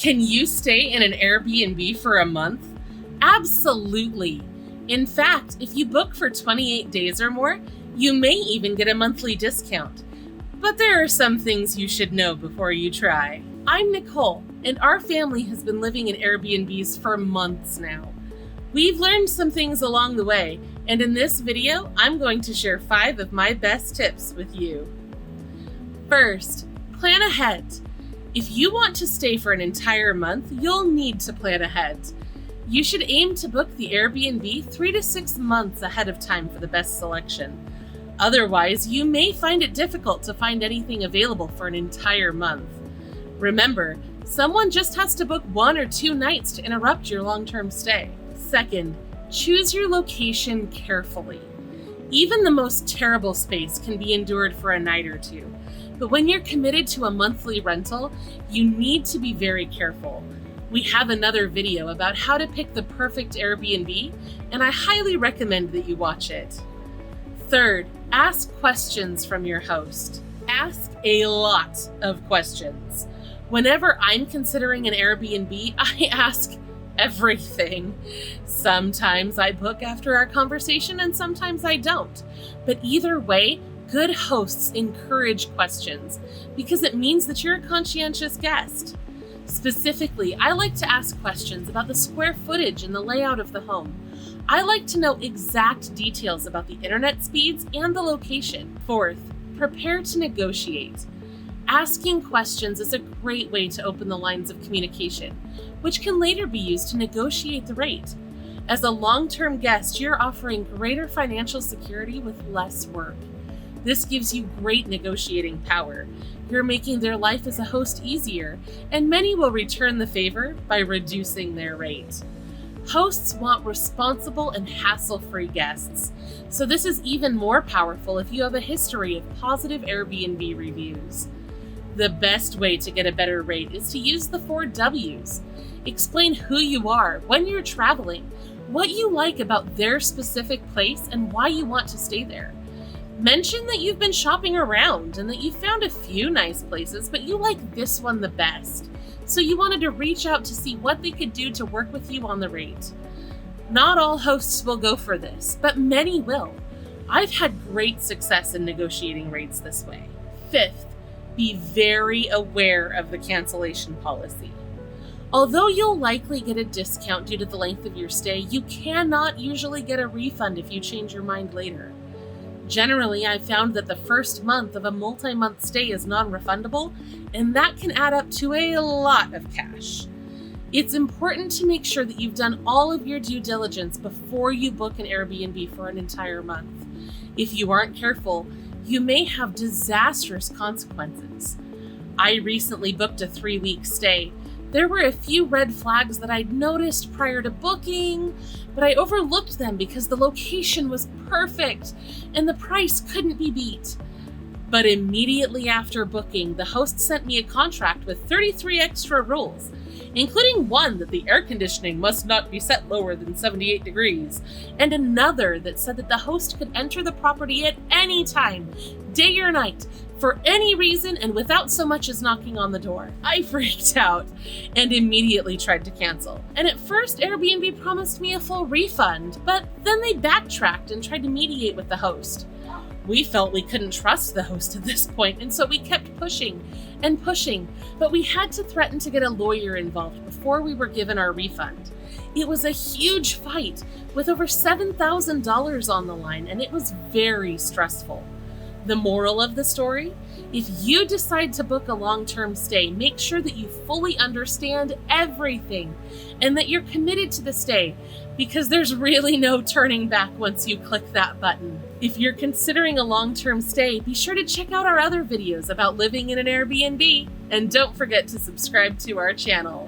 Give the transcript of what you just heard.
Can you stay in an Airbnb for a month? Absolutely. In fact, if you book for 28 days or more, you may even get a monthly discount. But there are some things you should know before you try. I'm Nicole, and our family has been living in Airbnbs for months now. We've learned some things along the way, and in this video, I'm going to share 5 of my best tips with you. First, plan ahead. If you want to stay for an entire month, you'll need to plan ahead. You should aim to book the Airbnb 3 to 6 months ahead of time for the best selection. Otherwise, you may find it difficult to find anything available for an entire month. Remember, someone just has to book 1 or 2 nights to interrupt your long-term stay. Second, choose your location carefully. Even the most terrible space can be endured for a night or 2. But when you're committed to a monthly rental, you need to be very careful. We have another video about how to pick the perfect Airbnb, and I highly recommend that you watch it. Third, ask questions from your host. Ask a lot of questions. Whenever I'm considering an Airbnb, I ask everything. Sometimes I book after our conversation and sometimes I don't. But either way, good hosts encourage questions because it means that you're a conscientious guest. Specifically, I like to ask questions about the square footage and the layout of the home. I like to know exact details about the internet speeds and the location. Fourth, prepare to negotiate. Asking questions is a great way to open the lines of communication, which can later be used to negotiate the rate. As a long-term guest, you're offering greater financial security with less work. This gives you great negotiating power. You're making their life as a host easier, and many will return the favor by reducing their rate. Hosts want responsible and hassle-free guests, so this is even more powerful if you have a history of positive Airbnb reviews. The best way to get a better rate is to use the 4 W's. Explain who you are, when you're traveling, what you like about their specific place, and why you want to stay there. Mention that you've been shopping around and that you found a few nice places, but you like this one the best. So you wanted to reach out to see what they could do to work with you on the rate. Not all hosts will go for this, but many will. I've had great success in negotiating rates this way. Fifth, be very aware of the cancellation policy. Although you'll likely get a discount due to the length of your stay, you cannot usually get a refund if you change your mind later. Generally, I've found that the first month of a multi-month stay is non-refundable, and that can add up to a lot of cash. It's important to make sure that you've done all of your due diligence before you book an Airbnb for an entire month. If you aren't careful, you may have disastrous consequences. I recently booked a 3-week stay. There were a few red flags that I'd noticed prior to booking, but I overlooked them because the location was perfect and the price couldn't be beat. But immediately after booking, the host sent me a contract with 33 extra rules, including one that the air conditioning must not be set lower than 78 degrees, and another that said that the host could enter the property at any time, day or night, for any reason and without so much as knocking on the door. I freaked out and immediately tried to cancel. And at first, Airbnb promised me a full refund, but then they backtracked and tried to mediate with the host. We felt we couldn't trust the host at this point, and so we kept pushing and pushing, but we had to threaten to get a lawyer involved before we were given our refund. It was a huge fight with over $7,000 on the line, and it was very stressful. The moral of the story? If you decide to book a long-term stay, make sure that you fully understand everything and that you're committed to the stay, because there's really no turning back once you click that button. If you're considering a long-term stay, be sure to check out our other videos about living in an Airbnb, and don't forget to subscribe to our channel.